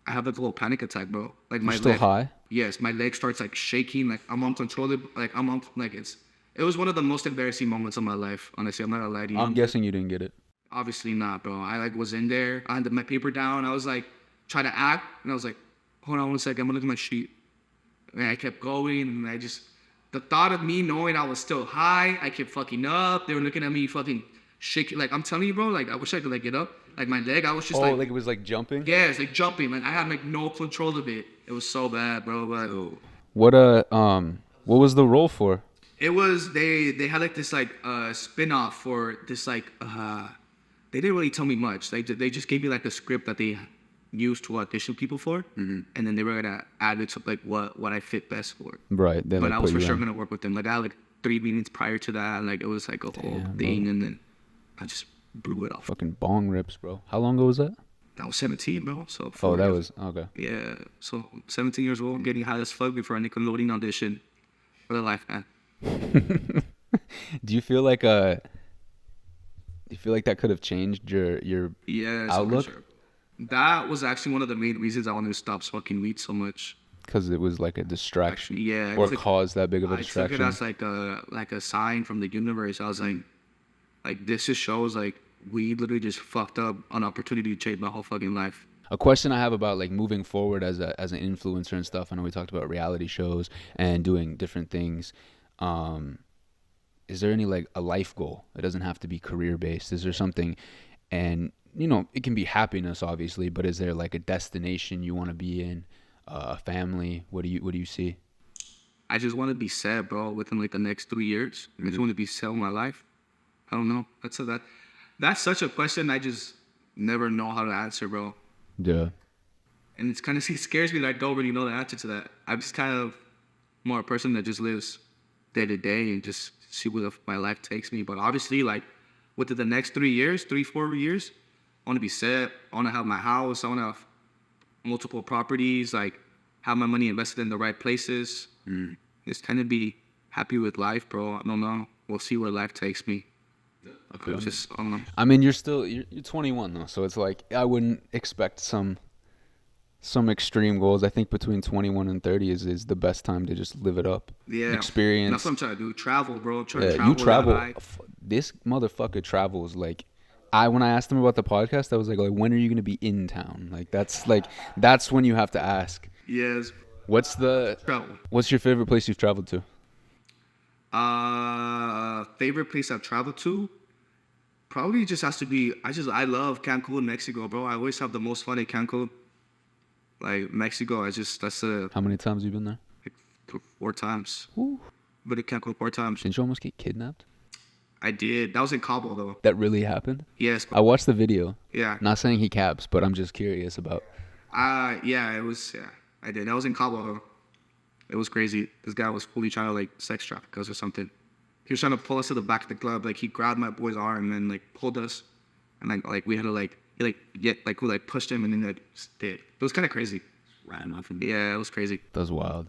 I have like a little panic attack, bro. Like my still high? Yes, my leg starts like shaking. Like I'm uncontrollable. Like it was one of the most embarrassing moments of my life. Honestly, I'm not gonna lie to you. I'm guessing you didn't get it. Obviously not, bro. I like was in there. I had my paper down. I was like trying to act, and I was like, hold on one second. I'm gonna look at my sheet. And I kept going, and the thought of me knowing I was still high, I kept fucking up. They were looking at me fucking shaking. Like I'm telling you, bro. Like I wish I could like get up. Like my leg, I was just like it was like jumping. Yeah, it's like jumping. Like I had like no control of it. It was so bad, bro. But what was the role for? It was they had like this like spin-off for this like they didn't really tell me much. They just gave me like a script that they used to audition people for, and then they were gonna add it to like what I fit best for. Right. But like, I was for sure gonna work with them. Like I had like 3 meetings prior to that. Like it was like a whole thing, and then I just blew it off. Fucking bong rips, bro. How long ago was that? I was 17, bro. So was okay. Yeah, so 17 years old, getting high as fuck before a Nickelodeon audition. For the life, man. Do you feel like that could have changed your outlook? For sure. That was actually one of the main reasons I wanted to stop smoking weed so much. Because it was like a distraction. Actually, yeah. Or caused that big of a distraction. I took it as like a sign from the universe. I was like this just shows like we literally just fucked up an opportunity to change my whole fucking life. A question I have about like moving forward as an influencer and stuff. I know we talked about reality shows and doing different things. Is there any like a life goal? It doesn't have to be career based. Is there something? And it can be happiness, obviously, but is there like a destination you want to be in? A family? What do you see? I just want to be set, bro. Within like the next 3 years, I just want to be set in my life. I don't know. That's such a question I just never know how to answer, bro. Yeah. And it scares me that I don't really know the answer to that. I'm just kind of more a person that just lives day to day and just see where my life takes me. But obviously, like within the next 3 years, 4 years, I want to be set. I want to have my house. I want to have multiple properties, like have my money invested in the right places. Just kind of be happy with life, bro. I don't know. We'll see where life takes me. Okay, just I don't know. I mean, you're 21 though, so it's like I wouldn't expect some extreme goals. I think between 21 and 30 is the best time to just live it up. Yeah, Experience. that's what I'm trying to do. Travel, bro. I'm trying to Yeah, travel. you travel. This motherfucker travels like. When I asked him about the podcast, I was like, when are you gonna be in town? Like that's when you have to ask. Yes. What's Travel. your favorite place you've traveled to? Favorite place I've traveled to? Probably just has to be. I love Cancun, Mexico, bro. I always have the most fun in Cancun. Like Mexico, How many times have you been there? like 4 times. Ooh. But in Cancun 4 times. Didn't you almost get kidnapped? I did. That was in Cabo though. That really happened? Yes. I watched the video. Yeah. Not saying he caps, but I'm just curious about. Yeah, it was. Yeah, I did. That was in Cabo though. It was crazy. This guy was fully trying to like sex traffic us or something. He was trying to pull us to the back of the club. Like he grabbed my boy's arm and like pulled us, and like we had to we pushed him and then like did. It was kind of crazy. Ran off him. Yeah, it was crazy. That's wild.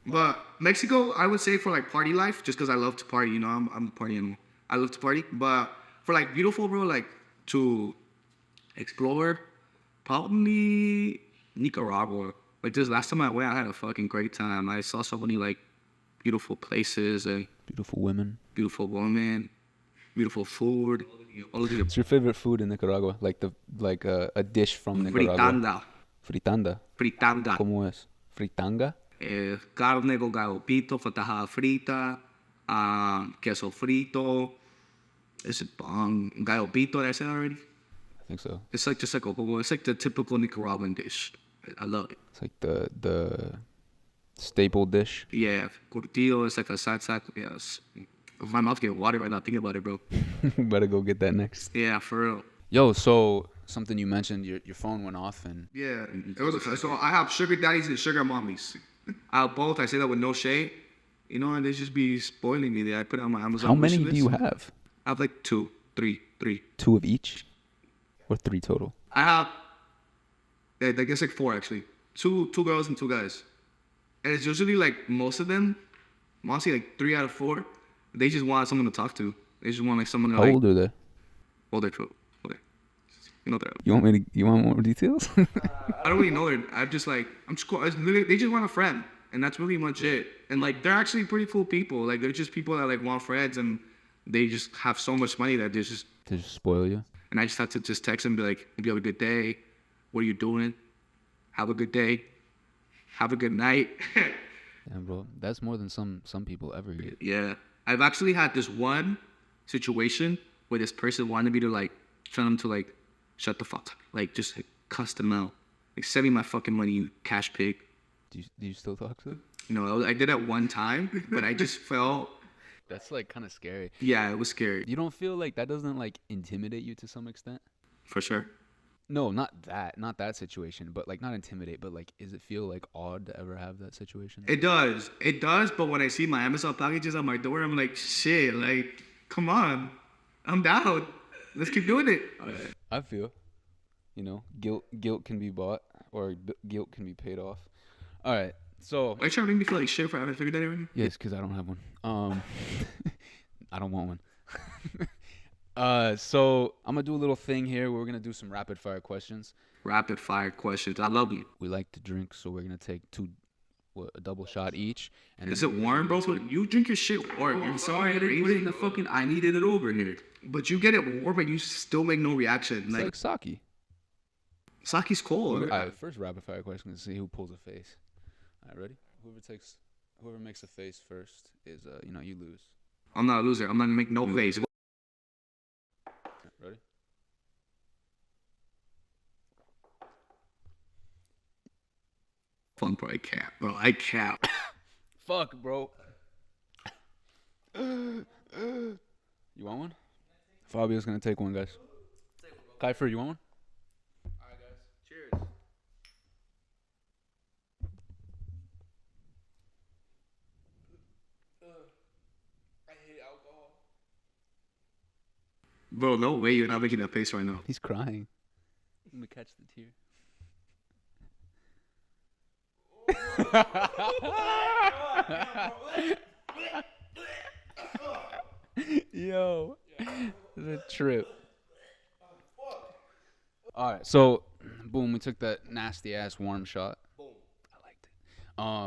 But Mexico, I would say for like party life, just because I love to party. You know, I'm a party animal. I love to party. But for like beautiful, bro, like to explore, probably Nicaragua. Like this last time I went, I had a fucking great time. I saw so many like beautiful places and Beautiful women. beautiful women, beautiful food. All of the What's your favorite food in Nicaragua? Like a dish from Nicaragua. fritanda. Fritanda. ¿Cómo es? Fritanga? Carne con gallo pinto, fatajada frita, queso frito. Is it gallo pinto? Did I say that already? I think so. It's like it's like the typical Nicaraguan dish. I love it. It's like the staple dish. Yeah, curtido. It's like a salsa. Yes. My mouth's getting water right now thinking about it, bro. Better go get that next. Yeah, for real. Yo, so something you mentioned, your phone went off and Yeah, it was. So I have sugar daddies and sugar mommies. I have both. I say that with no shade. You know, and they just be spoiling me. There, I put it on my Amazon. how many wish do you list. have? I have like 2, 3. 2 of each? Or 3 total? I have, I guess like 4 actually. 2 girls and 2 guys. And it's usually like most of them, honestly like 3 out of 4, they just want someone to talk to. They just want like someone to How old are they? Older. You know that. You want more details? I don't really know her. I'm just cool. They just want a friend, and that's really much it. And like they're actually pretty cool people. Like they're just people that like want friends, and they just have so much money that they just. To just spoil you? And I just have to just text them and be like, "Hope you have a good day. What are you doing? Have a good day. Have a good night." Yeah, bro. That's more than some people ever get. Yeah, I've actually had this one situation where this person wanted me to like tell them to like shut the fuck up, like just like, cuss them out, like send me my fucking money, you cash pig. Do you still talk to them? You know, I did it one time, but I just felt. That's like kind of scary. Yeah, it was scary. You don't feel like that doesn't like intimidate you to some extent? For sure. No, not that situation, but like not intimidate, but like, does it feel like odd to ever have that situation? It does. But when I see my Amazon packages on my door, I'm like, shit, like, come on, I'm down. Let's keep doing it. I feel, guilt can be bought or guilt can be paid off. All right, so. Are you trying to make me feel like shit for having figured that out? Yes, because I don't have one. I don't want one. So I'm gonna do a little thing here. We're gonna do some rapid fire questions. Rapid fire questions. I love you. We like to drink, so we're gonna take a double shot each. And Is it warm, bro? You drink your shit warm. I'm sorry, I didn't put it in the fucking. I needed it over here. But you get it warm, but you still make no reaction. It's like sake. Sake's cold. All right, first rapid fire question is see who pulls a face. All right, ready? Whoever makes a face first is you lose. I'm not a loser. I'm not gonna make no face. Ready? Fun, bro. I cap. Fuck, bro. You want one? Fabio's gonna take one, guys. Kiefer, you want one? All right, guys. Cheers. I hate alcohol. Bro, no way you're not making that face right now. He's crying. I'm gonna catch the tear. Yo, the trip. All right, so boom, we took that nasty ass warm shot. Boom, I liked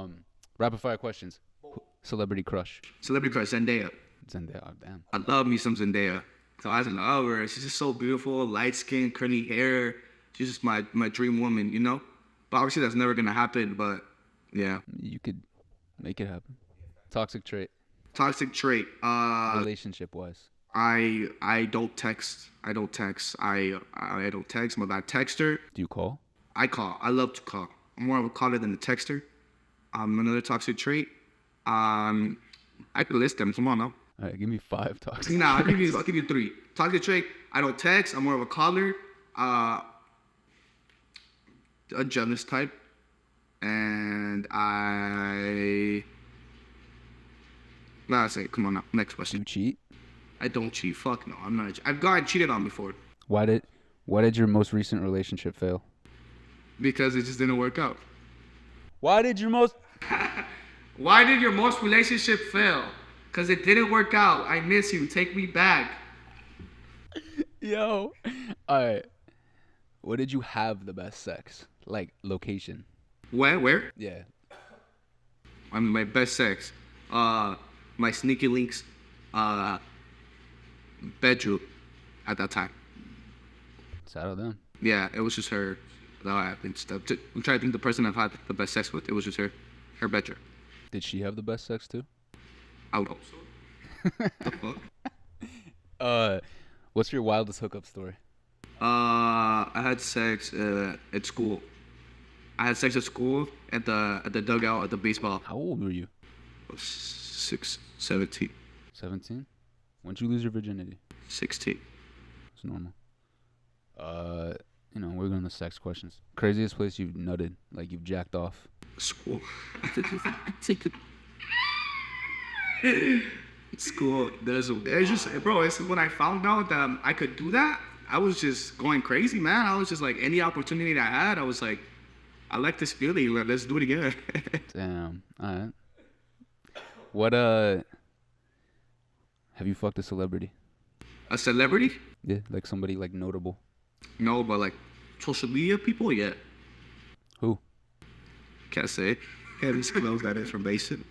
it. Rapid fire questions. Celebrity crush. Celebrity crush, Zendaya. Zendaya, oh, damn. I love me some Zendaya. So I was in love with her. She's just so beautiful, light skin, curly hair. She's just my dream woman, you know? But obviously that's never gonna happen, but yeah. You could make it happen. Toxic trait. Toxic trait. Relationship wise. I don't text. I don't text. I don't text. I'm a bad texter. Do you call? I call. I love to call. I'm more of a caller than a texter. Another toxic trait. I could list them. Come on now. All right, give me 5 toxic. Nah, I'll give you 3. Toxic trait. I don't text. I'm more of a caller. A jealous type. And Nah, say, come on now. Next Do question. you cheat? I don't cheat. Fuck no. I'm not. I've gotten cheated on before. Why did your most recent relationship fail? Because it just didn't work out. Why did your most Why did your most relationship fail? Because it didn't work out. I miss you. Take me back. Yo. All right. What did you have the best sex? Like location. Where? Yeah. I mean, my best sex. My sneaky links. Bedroom. At that time. Settle down. Yeah, it was just her. I'm trying to think the person I've had the best sex with. It was just her. Her bedroom. Did she have the best sex too? I would hope so. The fuck? What's your wildest hookup story? I had sex at school. I had sex at school at the dugout at the baseball. How old were you? 17. 17? When'd you lose your virginity? 16. It's normal. We're going to sex questions. Craziest place you've nutted, like you've jacked off. School. School. There's just, bro, it's when I found out that I could do that, I was just going crazy, man. I was just like, any opportunity that I had, I was like, I like this feeling. Let's do it again. Damn. All right. What, have you fucked a celebrity? A celebrity? Yeah, like somebody like notable. No, but like social media people, yeah. Who? Can't say. Can't disclose that information.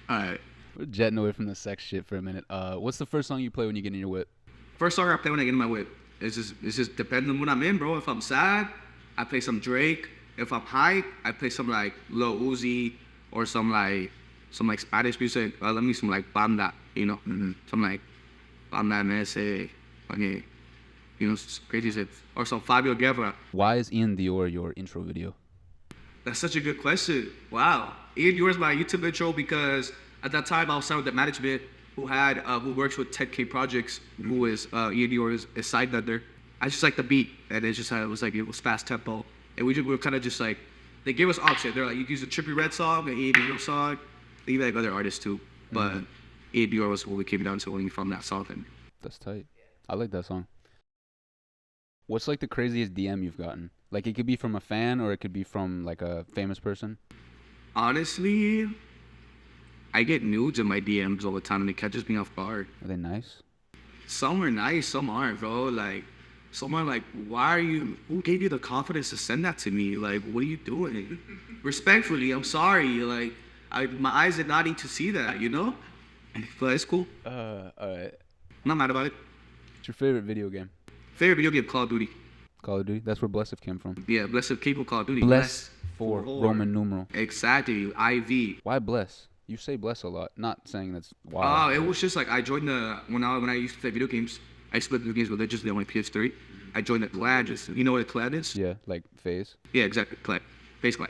All right. We're jetting away from the sex shit for a minute. What's the first song you play when you get in your whip? First song I play when I get in my whip. It's just depending on what I'm in, bro. If I'm sad, I play some Drake. If I'm hype, I play some like Lil Uzi or some Spanish music. Let me some like banda, you know, some like banda ese, okay, you know, crazy shit. Or some Fabio Guerra. Why is Ian Dior your intro video? That's such a good question. Wow. Ian Dior is my YouTube intro because at that time I was signed with the management who works with 10K Projects, who is Ian Dior is side nutter. I just like the beat, and it was fast tempo, and we were kind of just like, they gave us option. They're like, you can use a Trippie Redd song, an Ian Dior song, they even like other artists too, but Ian Dior was what we came down to only from that song. And That's tight. I like that song. What's like the craziest DM you've gotten? Like it could be from a fan or it could be from like a famous person. honestly, I get nudes in my DMs all the time, and it catches me off guard. Are they nice? Some are nice, some aren't, bro. Like, some are like, who gave you the confidence to send that to me? Like, what are you doing? Respectfully, I'm sorry. Like, my eyes did not need to see that, you know? But it's cool. All right. I'm not mad about it. What's your favorite video game? Favorite video game, Call of Duty. Call of Duty? That's where Blesiv came from. Yeah, Blesiv Cable Call of Duty. Bless for Roman numeral. Exactly, IV. Why bless? You say bless a lot. Not saying that's Oh, why. it was just like I joined when I used to play video games. I used to play video games religiously on my PS3. I joined the clan. You know what a clan is? Yeah, like phase. Yeah, exactly. Clan. Face clan.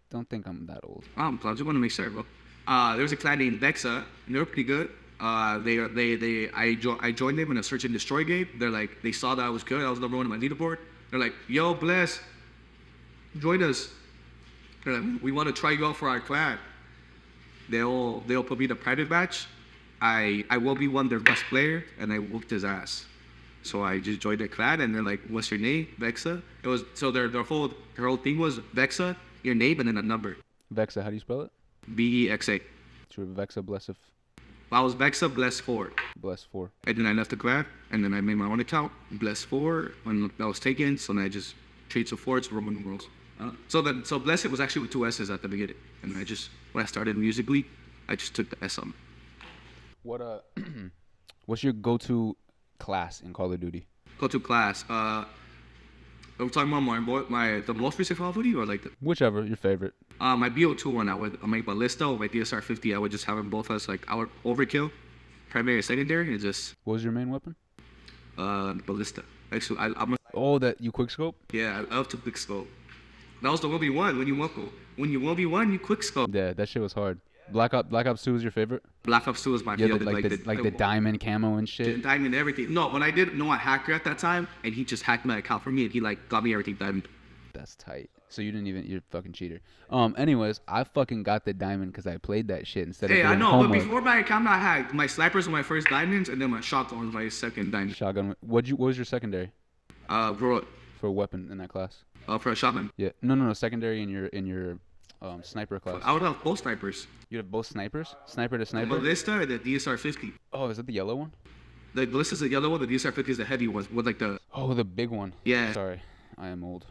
Don't think I'm that old. I just want to make sure, bro. There was a clan named Vexa, and they were pretty good. I joined them in a search and destroy game. They saw that I was good. I was number one on my leaderboard. They're like, yo, Bless, join us. They're like, we want to try you out for our clan. They'll put me in a private match. I will be their best player, and I whooped his ass. So I just joined their clan, and they're like, what's your name? Vexa. It was so their whole thing was Vexa, your name, and then a number. Vexa, how do you spell it? Vexa. Sure, Vexa Blesiv. I was Bexa, Bless 4. Bless 4. And then I left the grad, and then I made my own account, Bless 4, when that was taken. So then I just changed to 4, it's Roman numerals. So Blessed was actually with 2 S's at the beginning. And when I started musically, I just took the S on. What's your go-to class in Call of Duty? Go-to class. We're talking about the most recent Call of Duty or like Whichever, your favorite. My BO2 one, I would make Ballista or my DSR 50. I would just have them both as like our overkill, primary and secondary, and just. What was your main weapon? Ballista. Actually, That you quickscope? Yeah, I love to quickscope. That was the 1v1 when you 1v1, you quickscope. Yeah, that shit was hard. Black Ops 2 was your favorite? Black Ops 2 was my favorite. The diamond camo and shit. The diamond everything. No, when I did know a hacker at that time, and he just hacked my account for me, and he like got me everything diamond. That's tight. So you're a fucking cheater. Anyways, I fucking got the diamond because I played that shit instead of doing I know, homework. But before my account got hacked, my snipers were my first diamonds, and then my shotgun was my second diamond. Shotgun. What was your secondary? For a weapon in that class? For a shotgun. Yeah. No. Secondary in your sniper class. I would have both snipers. You have both snipers? Sniper to sniper? The Ballista and the DSR 50. Oh, is that the yellow one? The Ballista is the yellow one. The DSR 50 is the heavy one with like the. Oh, the big one. Yeah. Sorry, I am old.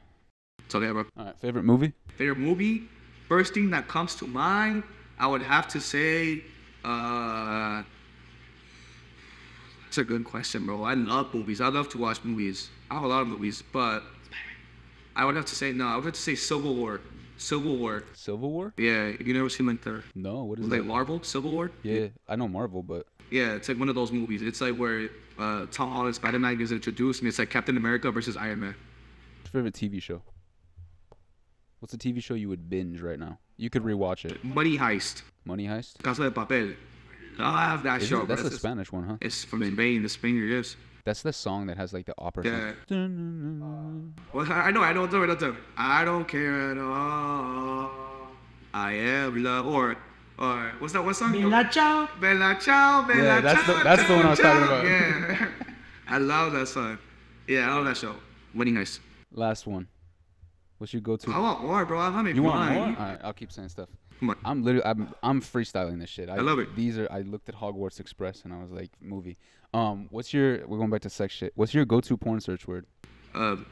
It's okay, bro. All right. Favorite movie? Favorite movie? First thing that comes to mind, I would have to say. That's a good question, bro. I love movies. I love to watch movies. I have a lot of movies, but I would have to say no. I would have to say Civil War. Civil War? Yeah, you never seen like the. No, what is like that? Marvel? Civil War? Yeah, I know Marvel, but. Yeah, it's like one of those movies. It's like where Tom Holland Spider-Man gets introduced, and it's like Captain America versus Iron Man. What's your favorite TV show? What's a TV show you would binge right now? You could rewatch it. Money Heist. Money Heist? Casa de Papel. I have that show. That's the Spanish one, huh? It's from Spain. The Spaniards. That's the song that has like the opera. Yeah. Song. Well, I know. Don't tell me. I don't care at all. I am love. Or what's that? What song? Bella ciao. Bella ciao. Bella Yeah, that's the one I was talking about. Yeah. I love that song. Yeah, I love that show. Money Heist. Last one. What's your go-to? I want more, bro. You want more? All right, I'll keep saying stuff. Come on. I'm freestyling this shit. I love it. I looked at Hogwarts Express and I was like, movie. We're going back to sex shit. What's your go-to porn search word?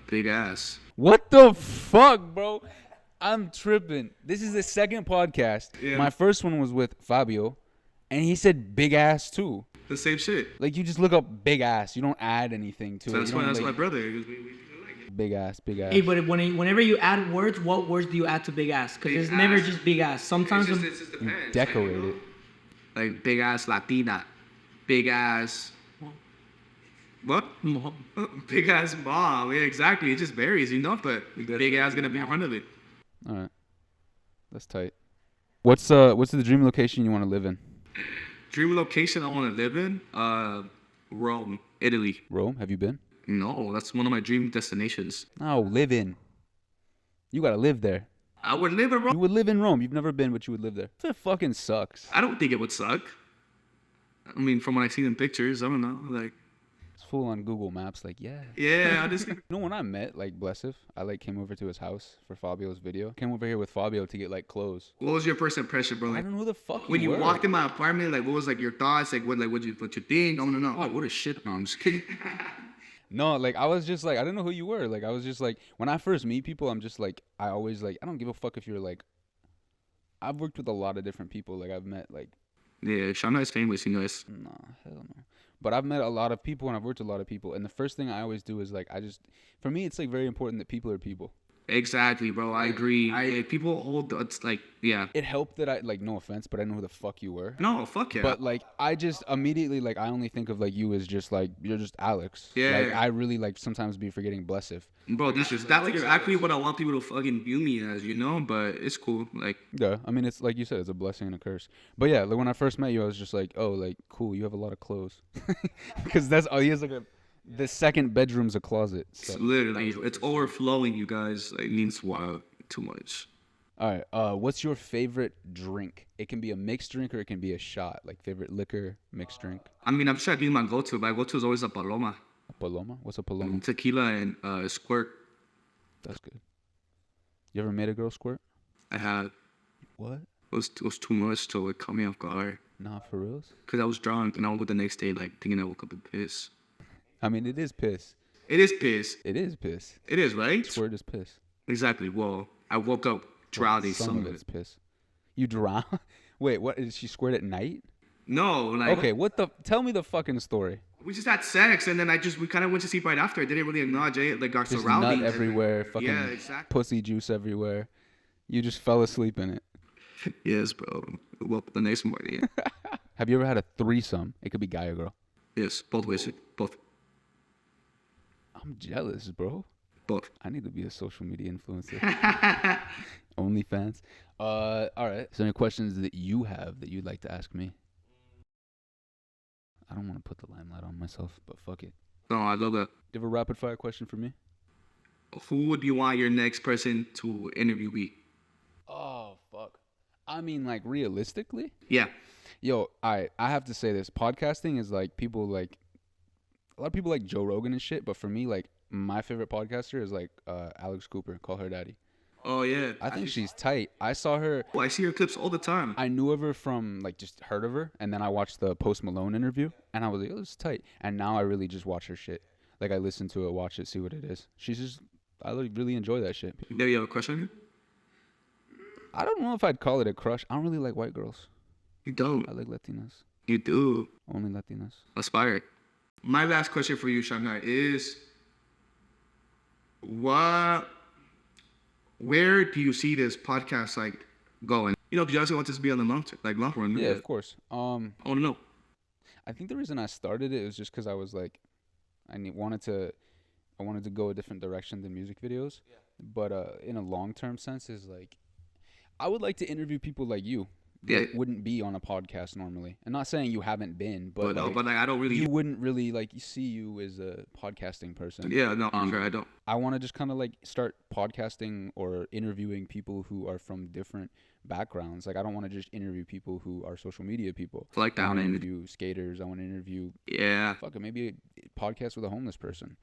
Big ass. What the fuck, bro? I'm tripping. This is the second podcast. Yeah. My first one was with Fabio, and he said big ass too. The same shit. Like, you just look up big ass. You don't add anything to So it. that's You why don't, that's like, my brother. We like it. Big ass. Hey, but whenever you add words, what words do you add to big ass? Because it's never just big ass. Sometimes It just depends. Decorate it. Like big ass Latina, big ass. What? Big ass mom. Yeah, exactly. It just varies, but big ass gonna be in front of it. All right. That's tight. What's the dream location you want to live in? Dream location I want to live in? Rome, Italy. Rome? Have you been? No, that's one of my dream destinations. No, live in. You gotta live there. I would live in You Rome. would live in Rome. You've never been, but you would live there. That fucking sucks. I don't think it would suck. I mean, from what I see in pictures, I don't know. Like, It's full on Google Maps. Like, yeah. yeah, I just. You know, when I met like Blesiv, I came over to his house for Fabio's video. Came over here with Fabio to get like clothes. What was your first impression, bro? I Like, don't know who the fuck when you were. walked in my apartment, like, what was like your thoughts? Like, what you think? Oh no, oh, what a shit. No, I'm just kidding. No, like I was just like, I didn't know who you were. Like I was just like, when I first meet people, I'm just like, I always like, I don't give a fuck if you're like. I've worked with a lot of different people. Like I've met like. Yeah, Shauna is famous, It's Nah, hell no. But I've met a lot of people and I've worked with a lot of people. And the first thing I always do is like, for me, it's like very important that people are people. exactly, bro. I agree. People hold. It's like, yeah. It helped that I, like, no offense, but I know who the fuck you were. No, fuck yeah. But like, I just immediately, like, I only think of like you as just like, you're just Alex. Yeah. Like, I really like sometimes be forgetting Blesiv. bro, that's exactly what I want people to fucking view me as, But it's cool. Like, Yeah. I mean, it's like you said, it's a blessing and a curse. But yeah, like when I first met you, I was just like, oh, like, cool, you have a lot of clothes. Because he has like the second bedroom's a closet. So. it's literally, it's overflowing, you guys. Like, it means wow, too much. All right. What's your favorite drink? It can be a mixed drink or it can be a shot. Like favorite liquor, mixed drink. I mean, I'm sure I give my go-to. My go-to is always a Paloma. A Paloma? What's a Paloma? Tequila and squirt. That's good. You ever made a girl squirt? I had. What? was too much, so it caught me off guard. Nah, for reals? Because I was drunk, and I woke up the next day, like, thinking I woke up and piss. I mean, it is piss. It is piss. It is piss. It is, right? Squirt is piss. Exactly. Well, I woke up drowning. Some of it's piss. You drown? Wait, what? Did she squirt at night? No. Like, Okay, tell me the fucking story. we just had sex, and then we kind of went to sleep right after. I didn't really acknowledge it, like, our Just surroundings. nut everywhere, fucking Yeah, exactly. pussy juice everywhere. You just fell asleep in it. Yes, bro. Well, the next morning. Yeah. Have you ever had a threesome? It could be guy or girl. Yes, both ways. Both. I'm jealous, bro. Both. I need to be a social media influencer. OnlyFans. All right. Is there any questions that you have that you'd like to ask me? I don't want to put the limelight on myself, but fuck it. No, I love that. Do you have a rapid fire question for me? Who would you want your next person to interview be? Oh, fuck. I mean, like, realistically? Yeah. Yo, I have to say this. Podcasting is like people like a lot of people like Joe Rogan and shit, but for me, like, my favorite podcaster is like Alex Cooper. Call her daddy. Oh, yeah. I think she's tight. I saw her. I see her clips all the time. I knew of her from like just heard of her, and then I watched the Post Malone interview, and I was like, oh, this is tight. And now I really just watch her shit. Like, I listen to it, watch it, see what it is. She's just, I really enjoy that shit. Do you have a crush on her? I don't know if I'd call it a crush. I don't really like white girls. You don't. I like Latinas. You do. Only Latinas. Aspire. My last question for you, Shanghai, is where do you see this podcast like going? You know, because you also want this to be on the long run. Yeah, of course. I want to know. I think the reason I started it was just because I was like, I wanted to go a different direction than music videos. Yeah. But in a long-term sense is like, I would like to interview people like you. That wouldn't be on a podcast normally. I'm not saying you haven't been, but I don't really. You wouldn't really like. You see you as a podcasting person. Yeah, no, I'm sure I don't. I want to just kind of like start podcasting or interviewing people who are from different backgrounds. Like, I don't want to just interview people who are social media people. Like that. I want to interview skaters. I want to interview. Yeah. Fuck it, maybe a podcast with a homeless person.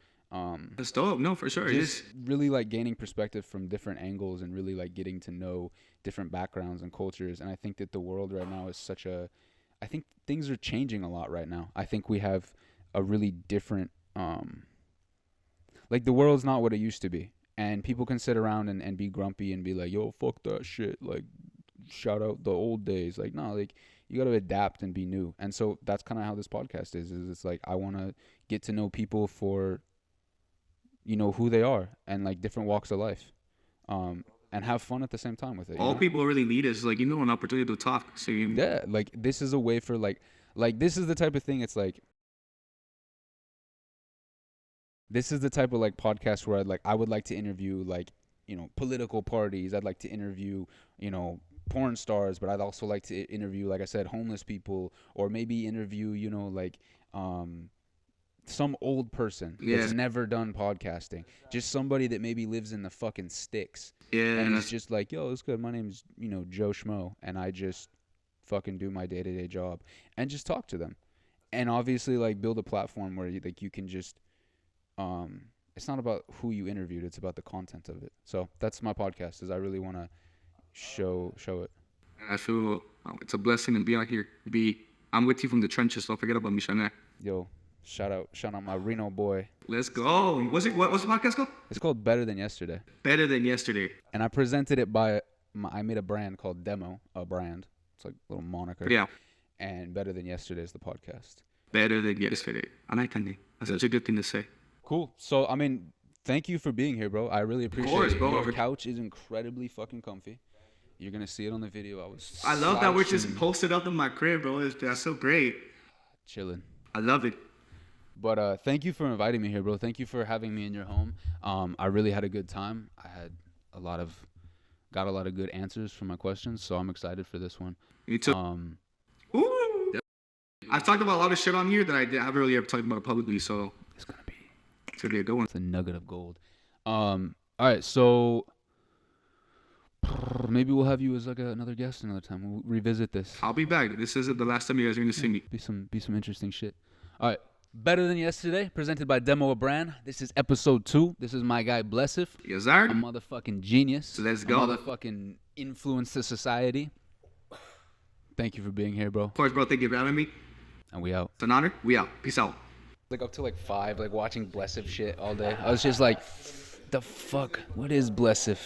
That's dope. No, for sure. Just really like gaining perspective from different angles and really like getting to know different backgrounds and cultures. And I think that the world right now is I think things are changing a lot right now. I think we have a really different, like, the world's not what it used to be. And people can sit around and be grumpy and be like, yo, fuck that shit. Like, shout out the old days. Like, no, like, you got to adapt and be new. And so that's kind of how this podcast is it's like, I want to get to know people for, you know, who they are and like different walks of life, and have fun at the same time with it. All people really need is like, an opportunity to talk. So yeah, like, this is a way for like this is the type of thing. It's like, this is the type of like podcast where I would like to interview like, you know, political parties. I'd like to interview, you know, porn stars, but I'd also like to interview, like I said, homeless people, or maybe interview, you know, like some old person that's never done podcasting. Just somebody that maybe lives in the fucking sticks. Yeah. And it's just like, yo, it's good. My name's, you know, Joe Schmo, and I just fucking do my day-to-day job and just talk to them. And obviously, like, build a platform where you can just it's not about who you interviewed, it's about the content of it. So that's my podcast, is I really want to show it. I feel it's a blessing to be out here. I'm with you from the trenches, so don't forget about me, Shana. Yo, shout out my Reno boy. Let's go. What's the podcast called? It's called Better Than Yesterday. Better Than Yesterday. And I presented it by I made a brand called Demo, a brand. It's like a little moniker. Yeah. And Better Than Yesterday is the podcast. Better Than Yesterday. I like that name. That's such a good thing to say. Cool. So, I mean, thank you for being here, bro. I really appreciate it. Bro. Your couch is incredibly fucking comfy. You're going to see it on the video. I love that we're just posted up in my crib, bro. That's so great. Chilling. I love it. But thank you for inviting me here, bro. Thank you for having me in your home. I really had a good time. I had got a lot of good answers for my questions, so I'm excited for this one. Me too. I've talked about a lot of shit on here that I haven't really ever talked about publicly, so it's gonna be a good one. It's a nugget of gold. All right, so maybe we'll have you as like another guest another time. We'll revisit this. I'll be back. This isn't the last time you guys are gonna see me. Be some interesting shit. All right. Better Than Yesterday, presented by Demo a Brand. This is episode 2. This is my guy Yes, sir. A motherfucking genius. So let's go. A motherfucking influence to society. Thank you for being here, bro. Of course, bro. Thank you for having me. And we out. It's an honor. We out. Peace out. Like up to like 5, like watching Blesiv shit all day. I was just like, the fuck? What is Blesiv?